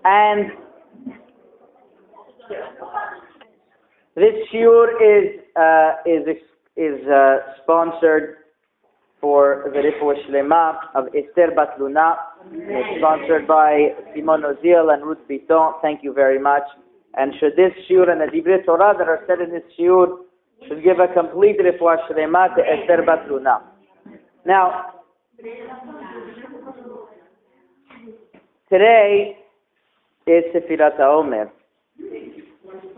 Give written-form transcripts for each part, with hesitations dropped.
And this shiur is sponsored for the Refuah Shlema of Esther Bat Luna. It's sponsored by Simon Oziel and Ruth Biton. Thank you very much. And should this shiur and the Divrei Torah that are said in this shiur should give a complete Refuah Shlema to Esther Bat Luna. Now, today is Sefirat Haomer,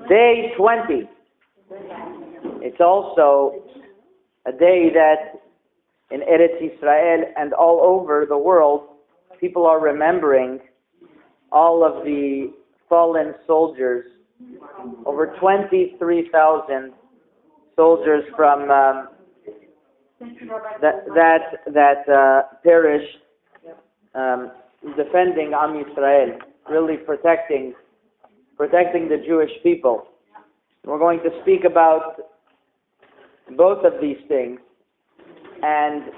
day 20. It's also a day that in Eretz Yisrael and all over the world, people are remembering all of the fallen soldiers. Over 23,000 soldiers from that perished defending Am Yisrael, really protecting the Jewish people. We're going to speak about both of these things and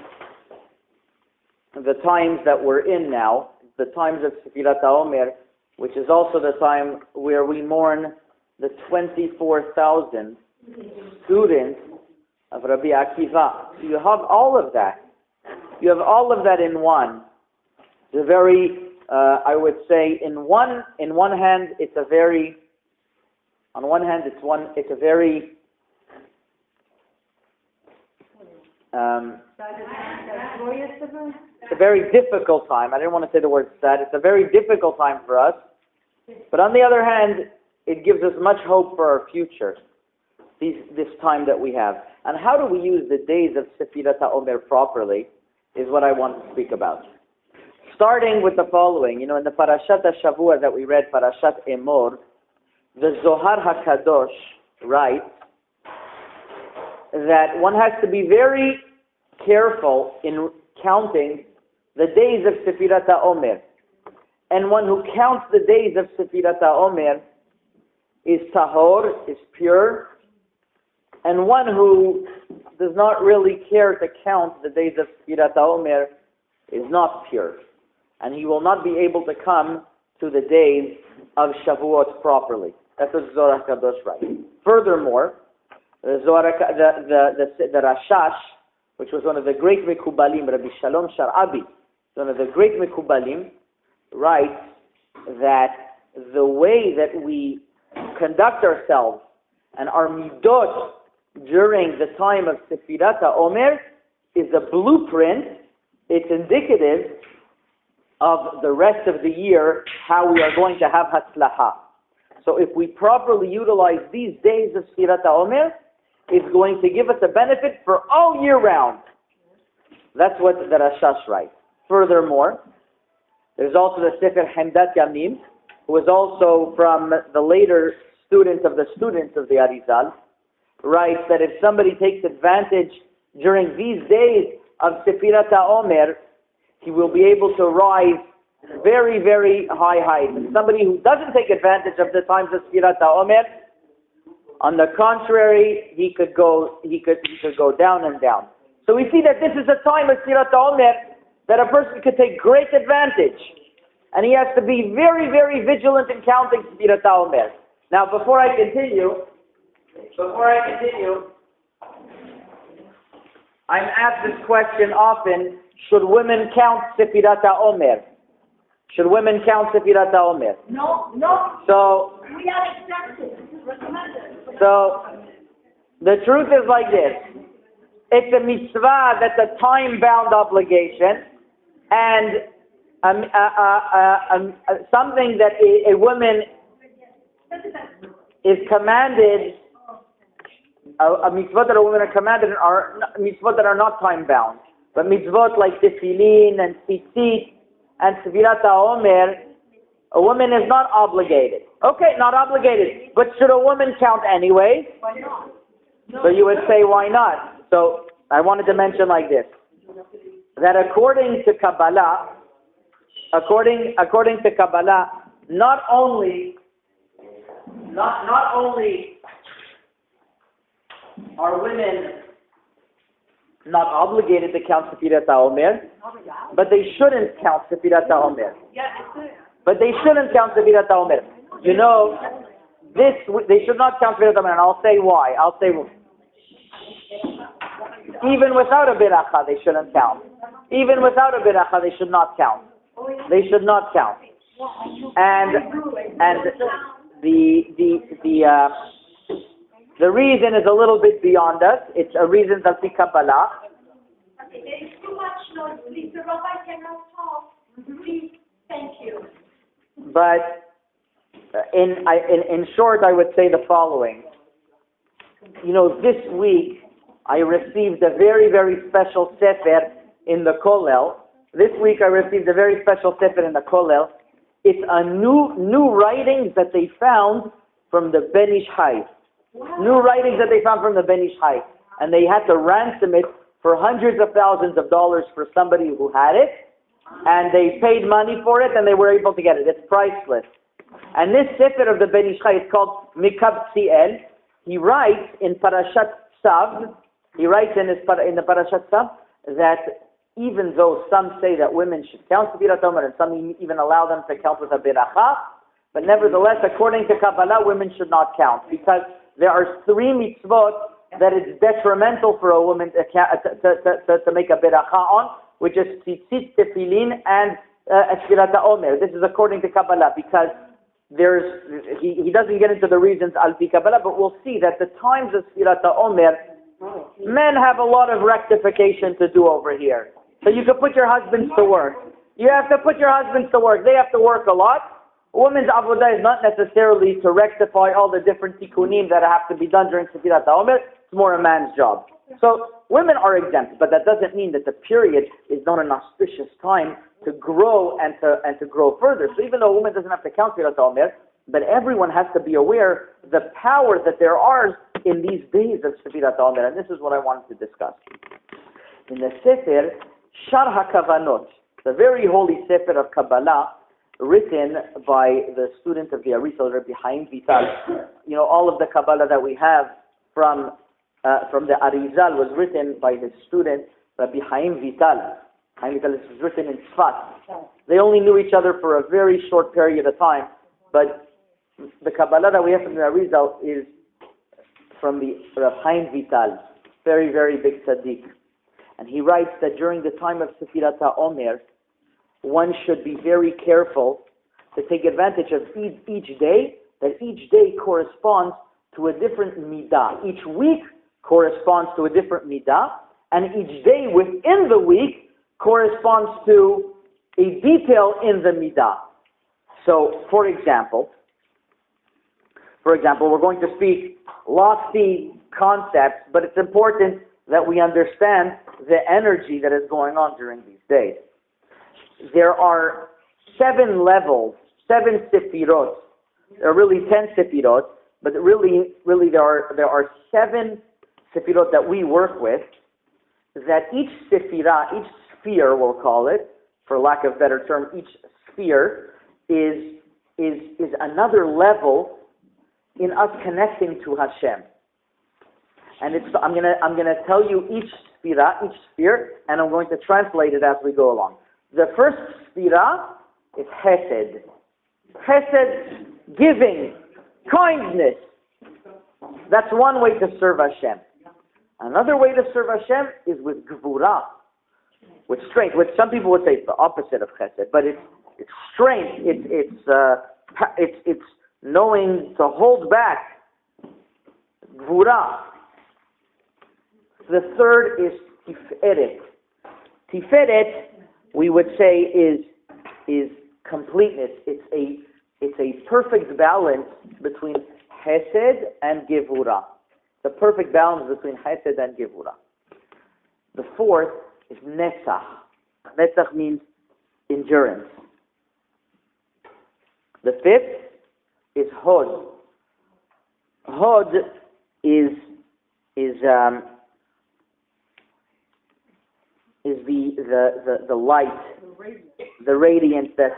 the times that we're in now, the times of Sefirat Haomer, which is also the time where we mourn the 24,000 students of Rabbi Akiva. So you have all of that. You have all of that in one. The very, I would say, in one hand, it's a very it's a very difficult time. I didn't want to say the word sad. It's a very difficult time for us. But on the other hand, it gives us much hope for our future, this time that we have. And how do we use the days of Sefirat Haomer properly is what I want to speak about. Starting with the following, in the Parashat HaShavua that we read, Parashat Emor, the Zohar HaKadosh writes that one has to be very careful in counting the days of Sefirat Haomer. And one who counts the days of Sefirat Haomer is tahor, is pure, and one who does not really care to count the days of Sefirat Haomer is not pure. And he will not be able to come to the days of Shavuot properly. That's what Zohar HaKadosh writes. Furthermore, the Rashash, which was one of the great Mekubalim, Rabbi Shalom Sharabi, one of the great Mekubalim, writes that the way that we conduct ourselves and our Midot during the time of Sefirat Haomer is a blueprint, it's indicative of the rest of the year, how we are going to have Hatzlacha. So if we properly utilize these days of Sefirat Haomer, it's going to give us a benefit for all year round. That's what the Rashash writes. Furthermore, there's also the Sefer Hemdat Yamim, who is also from the later students of the Arizal, writes that if somebody takes advantage during these days of Sefirat Haomer, he will be able to rise very, very high heights. And somebody who doesn't take advantage of the times of Sefirat Haomer, on the contrary, he could go down and down. So we see that this is a time of Sefirat Haomer that a person could take great advantage. And he has to be very, very vigilant in counting Sefirat Haomer. Now, before I continue, I'm asked this question often: should women count Sefirat Haomer? Should women count Sefirat Haomer? No. So We are exempted. Recommended. So the truth is like this: it's a mitzvah that's a time-bound obligation, and something that a woman is commanded. A mitzvot that a woman are commanded are mitzvot that are not time-bound, but mitzvot like tefillin and tzitzit and Sefirat Haomer, a woman is not obligated. Okay, not obligated, but should a woman count anyway? Why not? So you would say, why not? So I wanted to mention like this, that according to Kabbalah, not only are women not obligated to count Sefirat Haomer, but they shouldn't count Sefirat Haomer. But they shouldn't count Sefirat Haomer. You know, they should not count Sefirat Haomer, and I'll say why. Even without a beracha, they shouldn't count. Even without a beracha, they should not count. They should not count. And the reason is a little bit beyond us. It's a reason that's the Kabbalah. Okay, there is too much noise. Please, the rabbi cannot talk. Please, thank you. But in short, I would say the following. You know, this week I received a very, very special sefer in the Kollel. This week I received a very special sefer in the Kollel. It's a new writings that they found from the Ben Ish Chai. New writings that they found from the Ben Ish Chai. And they had to ransom it for hundreds of thousands of dollars for somebody who had it. And they paid money for it and they were able to get it. It's priceless. And this sefer of the Ben Ish Chai is called Mikab Tziel. He writes in Parashat Tzav, he writes in the Parashat Tzav that even though some say that women should count Sefirat Haomer and some even allow them to count with a beracha, but nevertheless, according to Kabbalah, women should not count because there are 3 mitzvot that it's detrimental for a woman to make a beracha on, which is tzitzit, tefillin, and Sefirat Haomer. This is according to Kabbalah because he doesn't get into the reasons al pi Kabbalah, but we'll see that the times of Sefirat Haomer, men have a lot of rectification to do over here. So you can put your husbands to work. You have to put your husbands to work. They have to work a lot. A woman's avodah is not necessarily to rectify all the different tikkunim that have to be done during Sefirat Haomer. It's more a man's job. So women are exempt, but that doesn't mean that the period is not an auspicious time to grow and to grow further. So even though a woman doesn't have to count Sefirat Haomer, but everyone has to be aware the power that there are in these days of Sefirat Haomer, and this is what I wanted to discuss. In the Sefer Shar HaKavanot, the very holy Sefer of Kabbalah, written by the student of the Arizal, Rabbi Haim Vital. You know, all of the Kabbalah that we have from the Arizal was written by his student, Rabbi Haim Vital. Haim Vital was written in Tzfat. They only knew each other for a very short period of time, but the Kabbalah that we have from the Arizal is from the Rabbi Haim Vital, very, very big tzaddik. And he writes that during the time of Sefirat Haomer, one should be very careful to take advantage of each day, that each day corresponds to a different midah. Each week corresponds to a different midah, and each day within the week corresponds to a detail in the midah. So, for example, we're going to speak lofty concepts, but it's important that we understand the energy that is going on during these days. There are 7 levels, 7 sefirot. There are really 10 sefirot, but really there are 7 sefirot that we work with, that each sefirah, each sphere we'll call it, for lack of a better term, each sphere is another level in us connecting to Hashem. And I'm gonna tell you each sphere, and I'm going to translate it as we go along. The first sphere is Chesed. Chesed, giving, kindness. That's one way to serve Hashem. Another way to serve Hashem is with Gvura, with strength, which some people would say it's the opposite of Chesed, but it's strength. It's knowing to hold back. Gvura. The third is Tiferet. Tiferet, we would say, is completeness. It's a perfect balance between Chesed and Gevura. The perfect balance between Chesed and Gevura. The fourth is Netzach. Netzach means endurance. The fifth is Hod. Hod is the light, the radiance that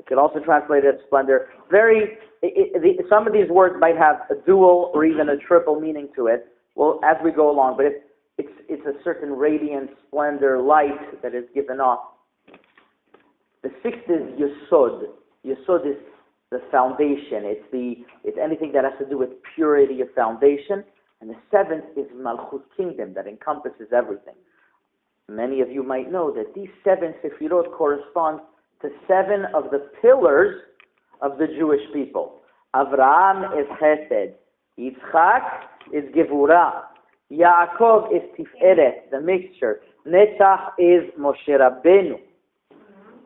could also translate as splendor. Some of these words might have a dual or even a triple meaning to it. Well, as we go along, but it's a certain radiance, splendor, light that is given off. The sixth is Yesod. Yesod is the foundation. It's anything that has to do with purity of foundation. And the seventh is Malchut, kingdom, that encompasses everything. Many of you might know that these 7 Sefirot correspond to 7 of the pillars of the Jewish people. Avraham is Chesed. Yitzchak is Gevurah. Yaakov is Tiferet, the mixture. Netzach is Moshe Rabbeinu.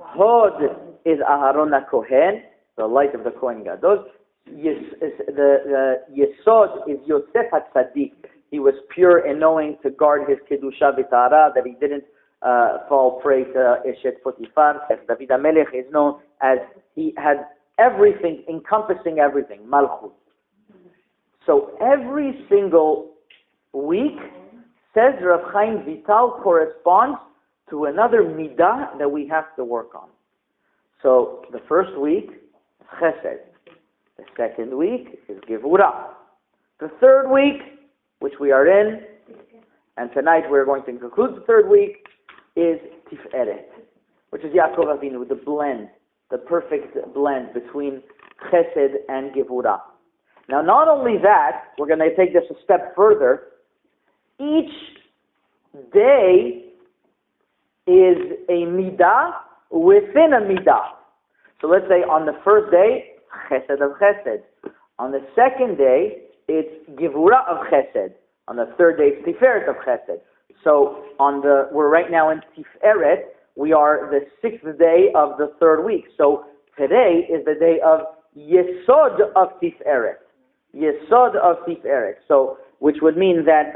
Hod is Aharon HaKohen, the light of the Kohen Gadol. The Yesod is Yosef HaTzadik. He was pure in knowing to guard his Kedusha V'Tahara, that he didn't fall prey to Eshet Potifar. David HaMelech is known as he had everything, encompassing everything, Malchut. So every single week, says Rav Chaim Vital, corresponds to another midah that we have to work on. So the first week is Chesed. The second week is Gevurah. The third week, which we are in, and tonight we're going to conclude the third week, is Tiferet, which is Yaakov Avinu, the blend, the perfect blend between Chesed and Gevurah. Now, not only that, we're going to take this a step further. Each day is a midah within a midah. So let's say on the first day, Chesed of Chesed. On the second day, it's Gevurah of Chesed. On the third day, it's Tiferet of Chesed. So we're right now in Tiferet. We are the 6th day of the third week. So today is the day of Yesod of Tiferet. Yesod of Tiferet. So, which would mean that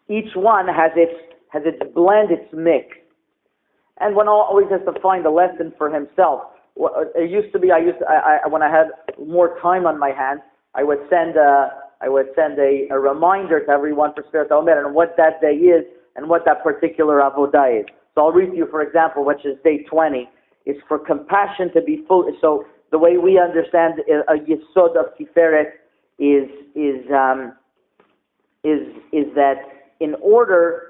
each one has its blend, its mix, and one always has to find a lesson for himself. It used to be when I had more time on my hands, I would send a reminder to everyone for Sefirat Haomer and what that day is and what that particular avodah is. So I'll read to you, for example, which is day 20, is for compassion to be full. So the way we understand a Yesod of Tiferet is that in order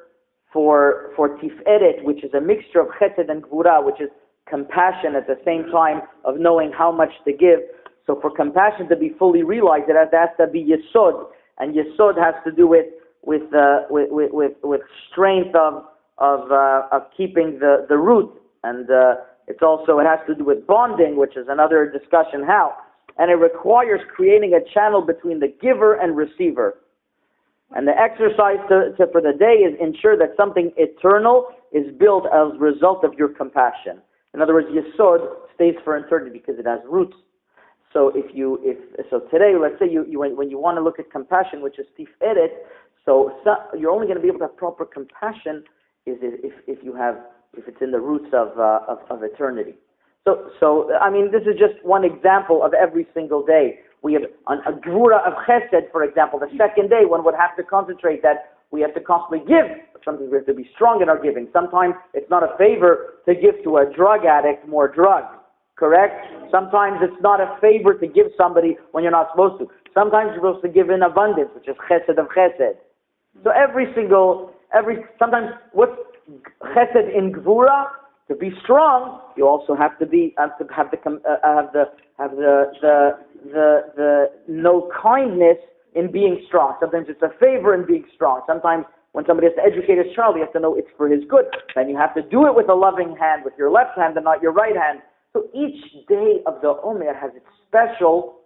for Tiferet, which is a mixture of Chesed and Gvura, which is compassion at the same time of knowing how much to give. So for compassion to be fully realized, it has to be Yesod, and Yesod has to do with strength of keeping the root, and it has to do with bonding, which is another discussion how, and it requires creating a channel between the giver and receiver. And the exercise for the day is ensure that something eternal is built as a result of your compassion. In other words, Yesod stays for eternity because it has roots. So so today, let's say when you want to look at compassion, which is Tiferet, so you're only going to be able to have proper compassion if it's in the roots of eternity. So I mean, this is just one example of every single day. We have a Gvura of Chesed, for example. The second day, one would have to concentrate that we have to constantly give. Sometimes we have to be strong in our giving. Sometimes it's not a favor to give to a drug addict more drugs. Correct? Sometimes it's not a favor to give somebody when you're not supposed to. Sometimes you're supposed to give in abundance, which is Chesed of Chesed. So sometimes what's Chesed in Gvura? To be strong, you also have to have the no kindness in being strong. Sometimes it's a favor in being strong. Sometimes when somebody has to educate his child, you have to know it's for his good. Then you have to do it with a loving hand, with your left hand and not your right hand. So each day of the Omer has its special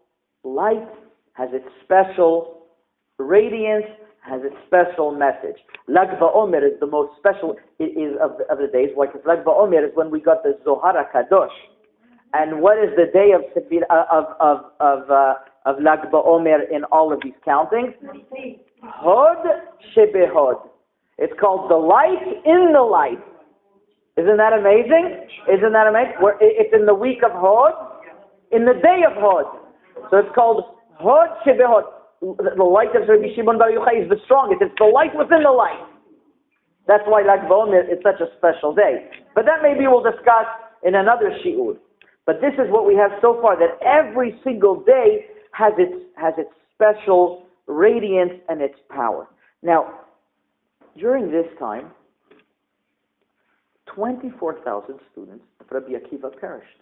light, has its special radiance, has its special message. Lag BaOmer is the most special of the days. Why? Because Lag BaOmer is when we got the Zohar HaKadosh. And what is the day of Lag BaOmer in all of these countings? Hod Shebehod. It's called the light in the light. Isn't that amazing? Isn't that amazing? It's in the week of Hod, in the day of Hod. So it's called Hod Shebehod. The light of Rabbi Shimon Bar Yochai is the strongest. It's the light within the light. That's why Lag BaOmer is such a special day. But that maybe we'll discuss in another shiur. But this is what we have so far, that every single day has its special radiance and its power. Now, during this time, 24,000 students of Rabbi Akiva perished.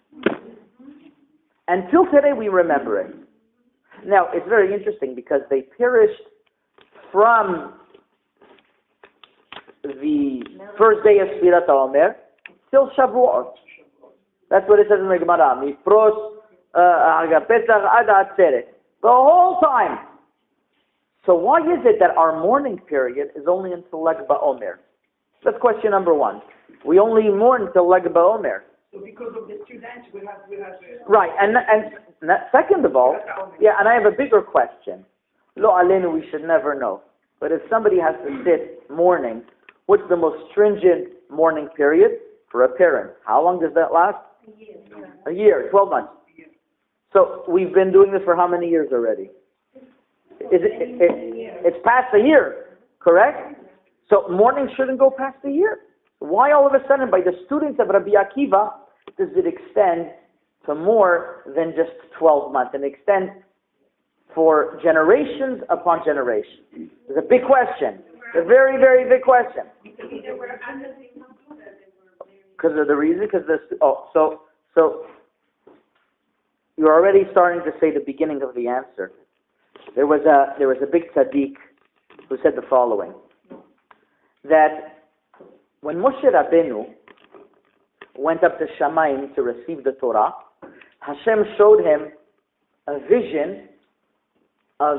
Until today we remember it. Now, it's very interesting because they perished from the first day of Sefirat Haomer till Shavuot. That's what it says in the Gemara. Mifros Pesach ad Atzeret. The whole time. So why is it that our mourning period is only until Leg BaOmer? That's question number one. We only mourn until Leg BaOmer. So because of the students, we have right, and second of all, yeah, and I have a bigger question. Lo alenu, we should never know. But if somebody has to sit mourning, what's the most stringent mourning period for a parent? How long does that last? A year, 12 months. So we've been doing this for how many years already? It's past a year, correct? So mourning shouldn't go past a year. Why all of a sudden, by the students of Rabbi Akiva, does it extend to more than just 12 months and extend for generations upon generations? It's a big question. It's a very, very big question. Because of the reason? So you're already starting to say the beginning of the answer. There was a big tzaddik who said the following, that when Moshe Rabbeinu went up to Shamayim to receive the Torah, Hashem showed him a vision of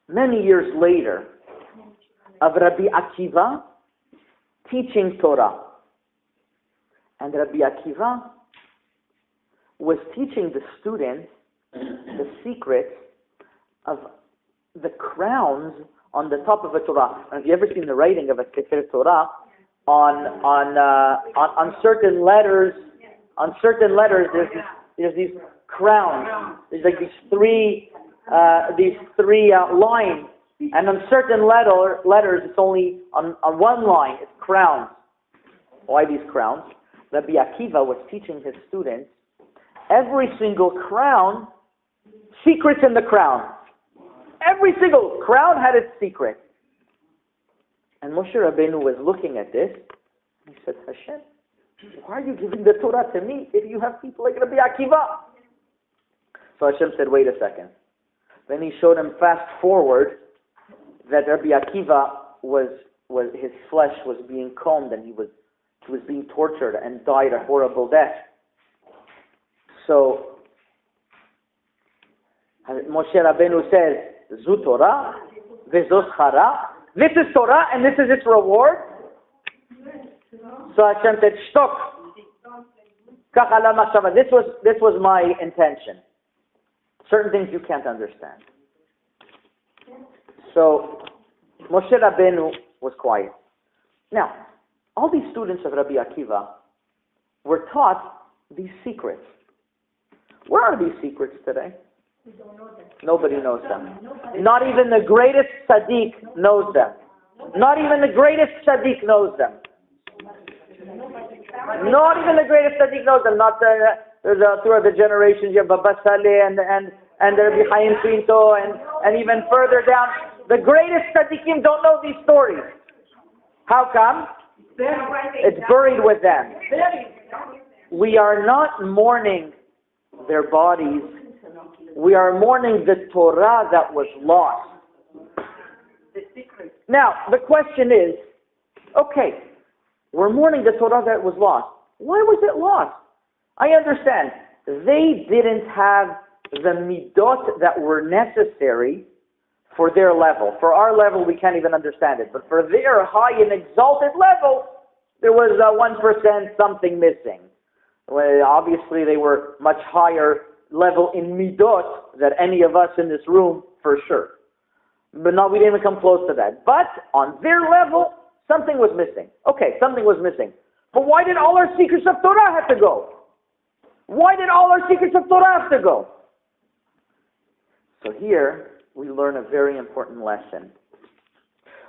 many years later of Rabbi Akiva teaching Torah. And Rabbi Akiva was teaching the students the secrets of the crowns on the top of a Torah. And have you ever seen the writing of a Sefirat Torah on certain letters? On certain letters, there's these crowns. There's like these three lines, and on certain letters, it's only on one line. It's crowns. Why these crowns? Rabbi Akiva was teaching his students every single crown, secrets in the crown. Every single crown had its secret. And Moshe Rabbeinu was looking at this, and he said, Hashem, why are you giving the Torah to me if you have people like Rabbi Akiva? So Hashem said, wait a second. Then he showed him fast forward that Rabbi Akiva his flesh was being combed and he was being tortured and died a horrible death. So Moshe Rabbeinu says, Zu Torah, Vezos Chara. This is Torah and this is its reward. So Hashem said, Shtok. This was my intention. Certain things you can't understand. So Moshe Rabbeinu was quiet. Now, all these students of Rabbi Akiva were taught these secrets. Where are these secrets today? Nobody knows them. Not even the greatest tzaddik knows them. Not even the greatest tzaddik knows them. Not even the greatest tzaddik knows them. Throughout the generations, you have Baba Saleh and Rabbi Chaim Pinto and even further down. The greatest tzaddikim don't know these stories. How come? It's buried with them. We are not mourning their bodies. We are mourning the Torah that was lost. Now, the question is, okay, we're mourning the Torah that was lost. Why was it lost? I understand. They didn't have the Midot that were necessary for their level. For our level, we can't even understand it. But for their high and exalted level, there was 1% something missing. Well, obviously, they were much higher level in Midot than any of us in this room, for sure. But no, we didn't even come close to that. But on their level, something was missing. Okay, something was missing. But why did all our secrets of Torah have to go? Why did all our secrets of Torah have to go? So here, we learn a very important lesson.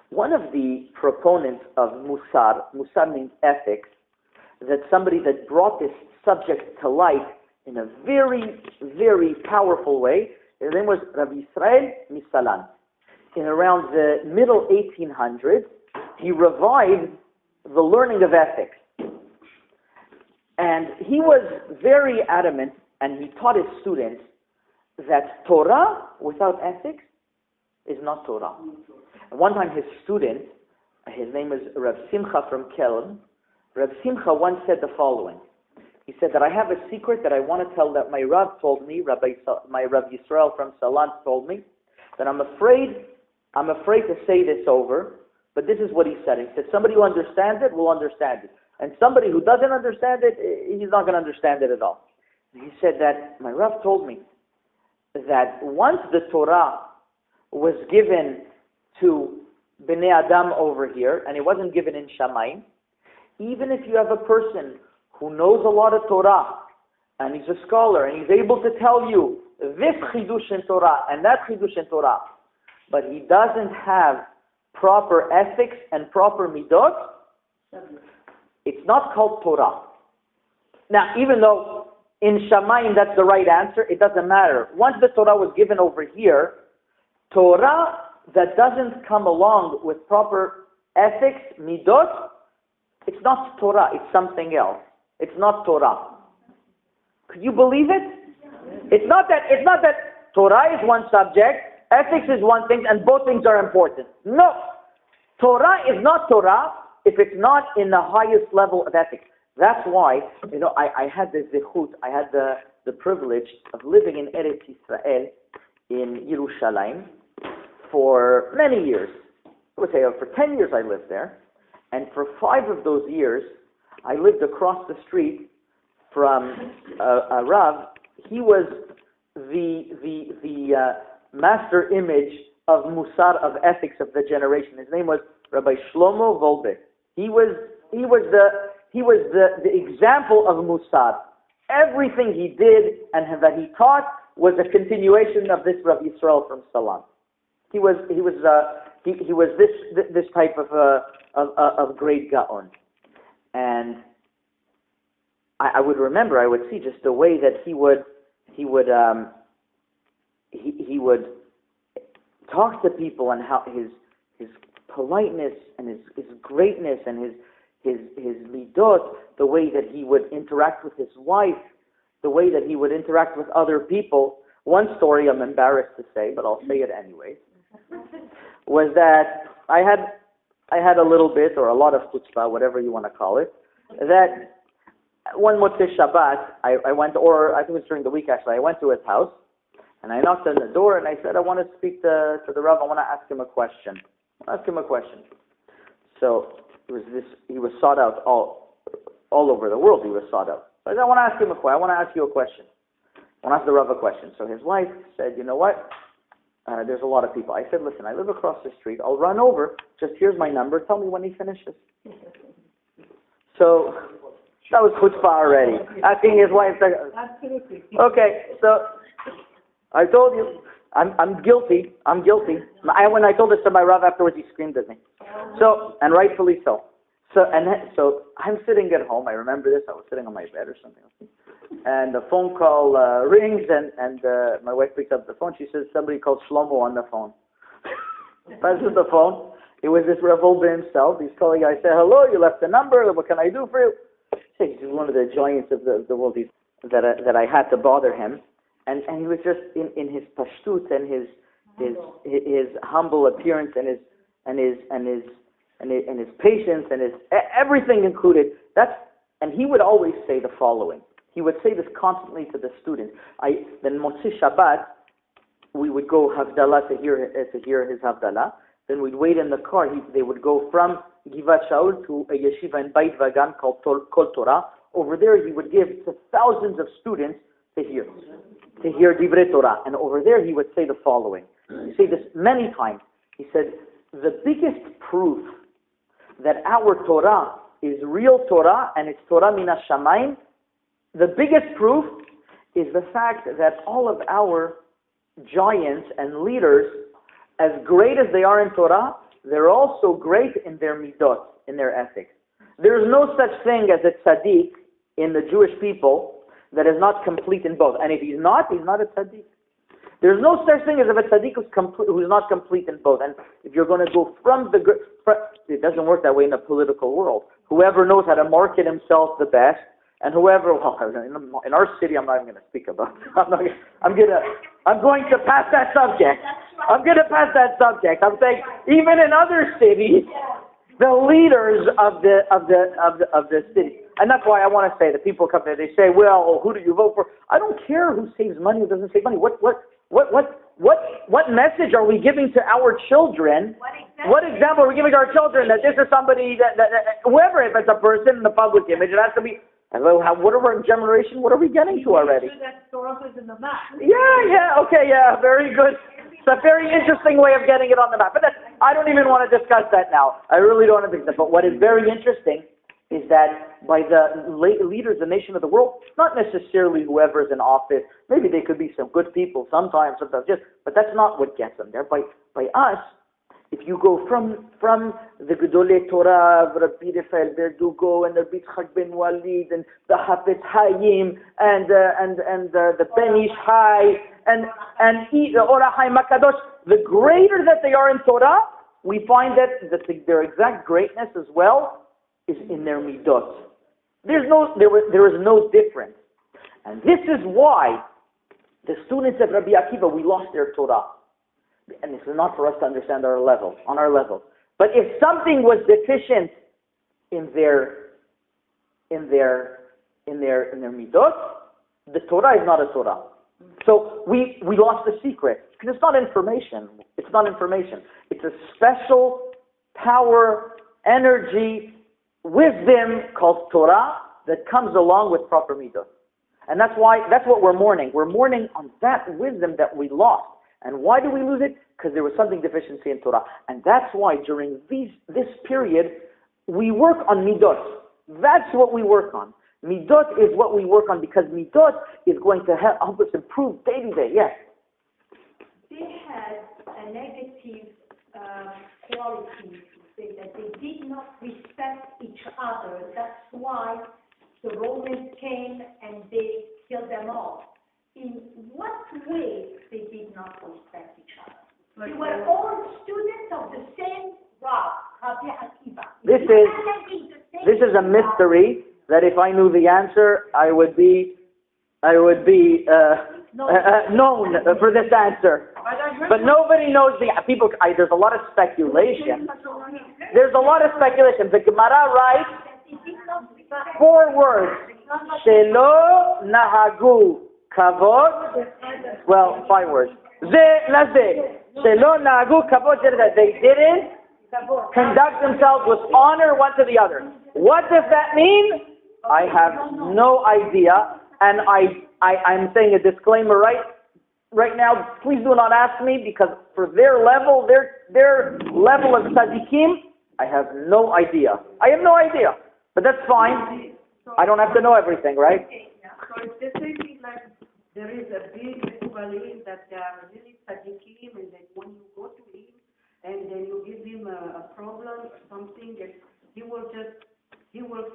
One of the proponents of Musar means ethics, that somebody that brought this subject to light in a very, very powerful way, his name was Rabbi Israel Misalan. In around the middle 1800s, he revived the learning of ethics. And he was very adamant, and he taught his students that Torah without ethics is not Torah. And one time his student, his name is Rav Simcha from Kelm, Rav Simcha once said the following. He said that I have a secret that I want to tell that my Rav told me, my Rav Yisrael from Salant told me, that I'm afraid to say this over, but this is what he said. He said, somebody who understands it will understand it. And somebody who doesn't understand it, he's not going to understand it at all. He said that my Rav told me that once the Torah was given to Bnei Adam over here, and it wasn't given in Shamayim, even if you have a person who knows a lot of Torah, and he's a scholar, and he's able to tell you this Kidush in Torah and that Kidush in Torah, but he doesn't have proper ethics and proper Midot, it's not called Torah. Now, even though in Shamayim that's the right answer, it doesn't matter. Once the Torah was given over here, Torah that doesn't come along with proper ethics, Midot, it's not Torah, it's something else. It's not Torah. Could you believe it? It's not that Torah is one subject, ethics is one thing, and both things are important. No. Torah is not Torah if it's not in the highest level of ethics. That's why, I had the zichut, I had the privilege of living in Eretz Yisrael, in Yerushalayim, for many years. I would say for 10 years I lived there, and for 5 of those years, I lived across the street from a Rav. He was the master image of Musar, of ethics of the generation. His name was Rabbi Shlomo Volbe. He was the example of Musar. Everything he did and that he taught was a continuation of this Rav Yisrael from Salam. He was this type of great Gaon. And I would remember, I would see just the way that he would talk to people, and how his politeness and his greatness and his midot, the way that he would interact with his wife, the way that he would interact with other people. One story I'm embarrassed to say, but I'll say it anyway, was that I had a little bit, or a lot of chutzpah, whatever you want to call it, that one Motzei Shabbat, I went, or I think it was during the week actually, I went to his house, and I knocked on the door, and I said, I want to speak to the Rav, I want to ask him a question. So, he was sought out all over the world, he was sought out. So I said, I want to ask him I want to ask you a question. I want to ask the Rav a question. So his wife said, you know what? There's a lot of people. I said, listen, I live across the street. I'll run over. Just here's my number. Tell me when he finishes. So that was chutzpah already. Asking his wife. Absolutely. Okay, so I told you, I'm guilty. When I told this to my Rav afterwards, he screamed at me. So, and rightfully so. So I'm sitting at home. I remember this. I was sitting on my bed or something. And the phone call rings, and my wife picks up the phone. She says, somebody called Shlomo on the phone. Presses the phone. It was this Rav Olber himself. He's calling. I said, hello, you left the number. What can I do for you? He's one of the giants of the world that I had to bother him. And he was just in his pashtut and his humble appearance and his patience and his everything included. And he would always say the following. He would say this constantly to the students. Then Motzei Shabbat, we would go Havdalah to hear his Havdalah. Then we'd wait in the car. They would go from Givat Shaul to a yeshiva in Beit Vagan called Kol Torah. Over there, he would give to thousands of students to hear Divrei Torah. And over there, he would say the following. He said this many times. He said, the biggest proof that our Torah is real Torah and it's Torah min hashamayim, the biggest proof is the fact that all of our giants and leaders, as great as they are in Torah, they're also great in their midot, in their ethics. There is no such thing as a tzaddik in the Jewish people that is not complete in both. And if he's not a tzaddik. There's no such thing as a tzaddik who's not complete in both. And if you're going to go it doesn't work that way in the political world. Whoever knows how to market himself the best And whoever, well, in our city, I'm not even going to speak about. I'm going to pass that subject. I'm going to pass that subject. I'm saying even in other cities, the leaders of the city, and that's why I want to say that people come there. They say, "Well, who do you vote for?" I don't care who saves money, who doesn't save money. What message are we giving to our children? What example are we giving to our children that this is somebody that whoever, if it's a person in the public image, it has to be. Whatever generation, what are we getting to already? Yeah, okay, very good. It's a very interesting way of getting it on the map. But I don't even want to discuss that now. I really don't want to discuss that. But what is very interesting is that by the leaders, the nation of the world, not necessarily whoever's in office. Maybe they could be some good people sometimes just. But that's not what gets them there. By us, if you go from the Gedolei Torah, Rabbi Rafael Verdugo, and Rabbi Yitzchak Ben Walid, and the Hafetz Hayim, and the Ben Ish Hai, and the Ora Chaim HaKadosh, the greater that they are in Torah, we find that their exact greatness as well is in their Midot. There is no difference. And this is why the students of Rabbi Akiva, we lost their Torah. And this is not for us to understand on our level. But if something was deficient in their midot, the Torah is not a Torah. So we lost the secret because it's not information. It's not information. It's a special power, energy, wisdom called Torah that comes along with proper midot. And that's what we're mourning. We're mourning on that wisdom that we lost. And why do we lose it? Because there was something deficiency in Torah. And that's why during this period, we work on Midot. That's what we work on. Midot is what we work on because Midot is going to help us improve day to day. Yes? They had a negative quality to say that they did not respect each other. That's why the Romans came and they killed them all. In what way they did not respect each other? They were all students of the same Rav, Rabbi Akiva. This is a mystery that if I knew the answer, I would be known for this answer. But nobody knows there's a lot of speculation. There's a lot of speculation. The Gemara writes 4 words. Shelo nahagu kavod. Well, 5 words. Shelo nahagu kavod. They didn't conduct themselves with honor one to the other. What does that mean? I have no idea. And I'm saying a disclaimer right now. Please do not ask me because for their level of tzaddikim, I have no idea. But that's fine. I don't have to know everything, right? So it's the same thing like there is a big Mekubalim that they are really tzaddikim, and then when you go to him and then you give him a problem, something, and he will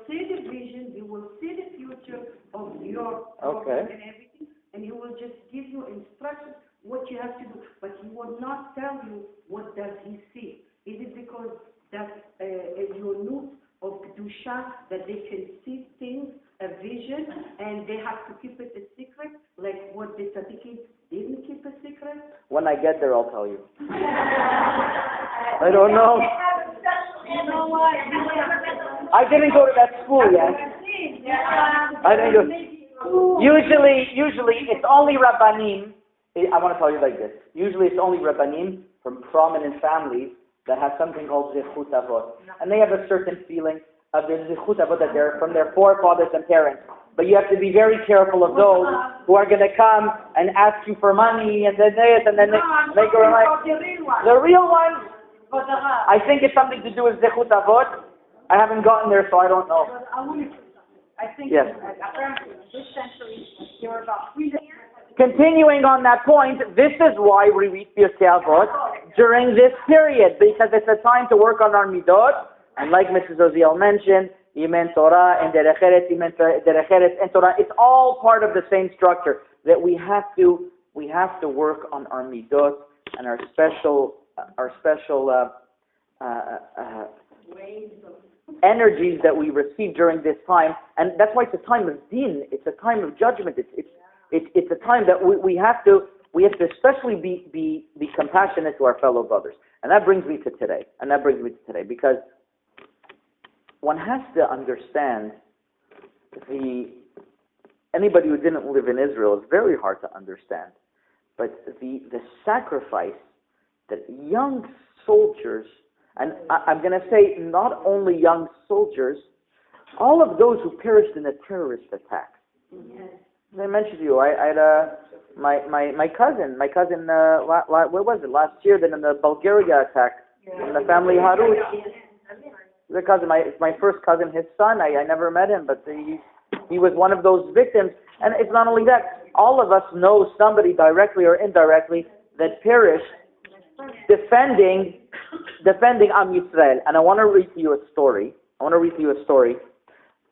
see the vision, he will see the future of your problem and everything, and he will just give you instructions what you have to do, but he will not tell you what does he see. Is it because that's your note of Kedusha, that they can see things, a vision, and they have to keep it a secret, like what the tzaddikim didn't keep a secret? When I get there, I'll tell you. I don't know. You know what? I didn't go to that school yet. I didn't go. Usually it's only Rabbanim. I want to tell you like this. Usually it's only Rabbanim from prominent families that have something called Zichut Avot. And they have a certain feeling of the Zichut Avot that they're from their forefathers and parents. But you have to be very careful of those who are going to come and ask you for money and then this and then they make a remark. The real ones, I think it's something to do with Zichut Avot. I haven't gotten there, so I don't know. I think yes. Apparently this century there were about 3 years. Continuing on that point, this is why we read Pirkei Avot during this period, because it's a time to work on our midot, and like Mrs. Oziel mentioned, Imen Torah and Derech Eretz, Imen Derech Eretz and Torah, it's all part of the same structure, that we have to work on our midot and our special energies that we receive during this time, and that's why it's a time of din, it's a time of judgment, it's a time that we have to especially be compassionate to our fellow brothers. And that brings me to today. Because one has to understand anybody who didn't live in Israel, is very hard to understand. But the sacrifice that young soldiers, and I'm going to say not only young soldiers, all of those who perished in the terrorist attacks. Yes. As I mentioned to you, I had my cousin, where was it, last year, then in the Bulgaria attack, in the family Harush. The cousin, my first cousin, his son, I never met him, but he was one of those victims. And it's not only that, all of us know somebody directly or indirectly that perished defending Am Yisrael. And I want to read to you a story.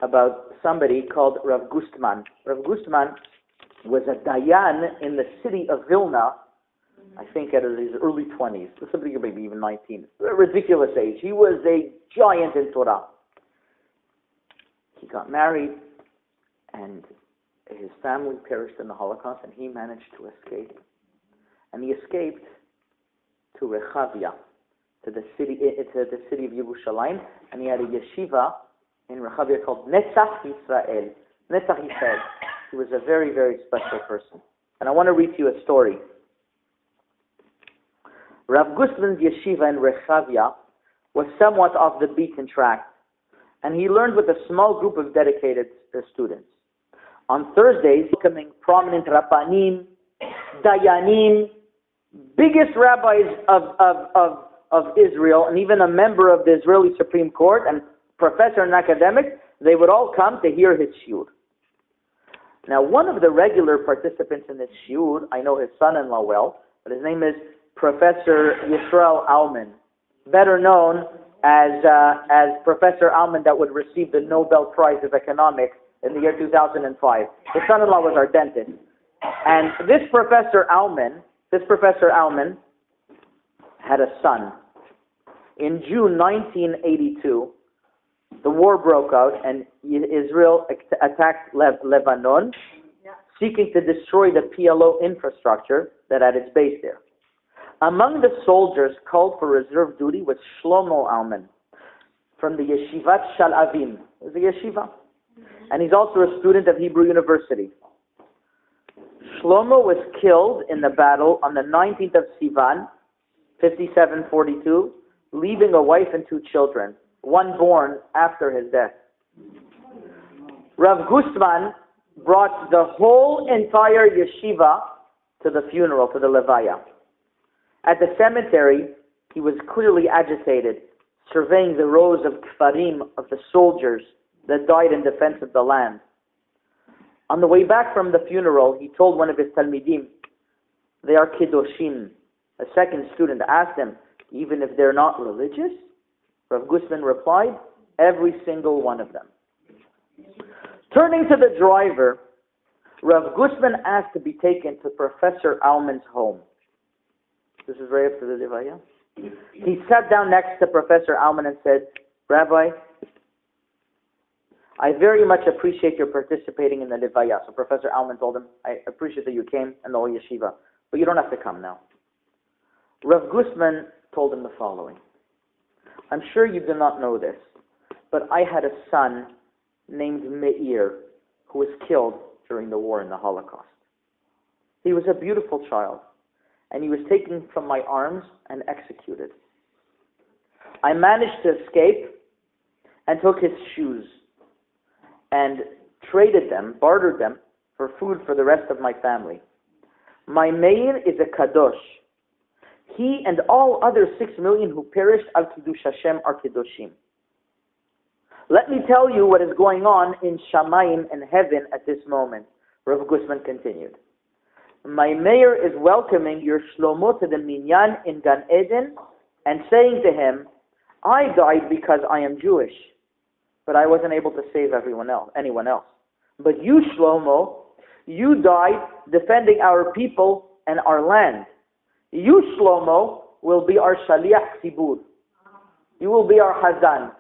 About somebody called Rav Gustman. Rav Gustman was a Dayan in the city of Vilna, I think at his early 20s, somebody maybe even 19. A ridiculous age. He was a giant in Torah. He got married, and his family perished in the Holocaust, and he managed to escape. And he escaped to Rechavia, to the city of Yerushalayim, and he had a yeshiva in Rechavia called Netzach Yisrael. Netzach Yisrael. He was a very, very special person. And I want to read to you a story. Rav Gustman's yeshiva in Rechavia was somewhat off the beaten track, and he learned with a small group of dedicated students. On Thursdays, becoming prominent Rabbanim, Dayanim, biggest rabbis of Israel, and even a member of the Israeli Supreme Court, and professor and academic, they would all come to hear his shiur. Now, one of the regular participants in this shiur, I know his son-in-law well, but his name is Professor Yisrael Aumann, better known as Professor Aumann that would receive the Nobel Prize of Economics in the year 2005. His son-in-law was our dentist. And this Professor Aumann had a son. In June 1982, the war broke out, and Israel attacked Lebanon, seeking to destroy the PLO infrastructure that had its base there. Among the soldiers called for reserve duty was Shlomo Aumann from the Yeshivat Shalavim. It was a yeshiva. And he's also a student of Hebrew University. Shlomo was killed in the battle on the 19th of Sivan, 5742, leaving a wife and 2 children, one born after his death. Rav Gustman brought the whole entire yeshiva to the funeral, to the levaya. At the cemetery, he was clearly agitated, surveying the rows of kfarim of the soldiers that died in defense of the land. On the way back from the funeral, he told one of his talmidim, "They are Kidushim." A second student asked him, "Even if they're not religious?" Rav Gustman replied, "Every single one of them." Turning to the driver, Rav Gustman asked to be taken to Professor Aumann's home. This is right after the Levaya. He sat down next to Professor Aumann and said, "Rabbi, I very much appreciate your participating in the Levaya." So Professor Aumann told him, "I appreciate that you came and the whole yeshiva, but you don't have to come now." Rav Gustman told him the following. "I'm sure you do not know this, but I had a son named Meir who was killed during the war in the Holocaust. He was a beautiful child, and he was taken from my arms and executed. I managed to escape and took his shoes and bartered them for food for the rest of my family. My Meir is a Kadosh. He and all other 6 million who perished al Kidush Hashem are Kedoshim. Let me tell you what is going on in Shamayim and heaven at this moment." Rav Gustman continued. "My Meir is welcoming your Shlomo to the Minyan in Gan Eden and saying to him, 'I died because I am Jewish, but I wasn't able to save anyone else. But you, Shlomo, you died defending our people and our land. You, Shlomo, will be our Shaliach Tzibur. You will be our Hazan.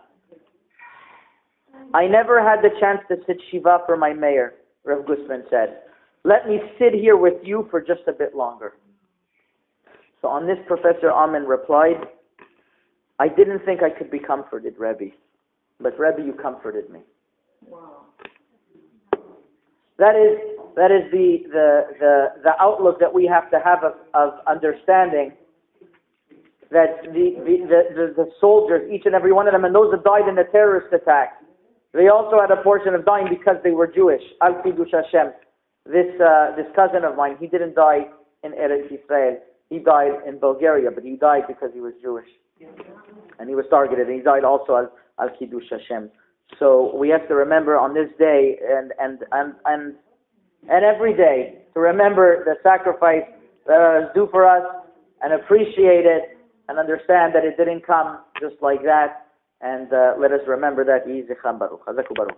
I never had the chance to sit Shiva for my mayor, Rav Gusman said. Let me sit here with you for just a bit longer. So on this, Professor Amen replied, I didn't think I could be comforted, Rebbe. But Rebbe, you comforted me. Wow. That is the outlook that we have to have of understanding that the soldiers, each and every one of them, and those that died in the terrorist attack, they also had a portion of dying because they were Jewish. Al Kidush Hashem. This cousin of mine, he didn't die in Eretz Yisrael. He died in Bulgaria, but he died because he was Jewish. And he was targeted. And he died also Al Kidush Hashem. So we have to remember on this day and every day to remember the sacrifice that is due for us and appreciate it and understand that it didn't come just like that. And let us remember that. Yeh Zechram Baruch. Chazaku Baruch.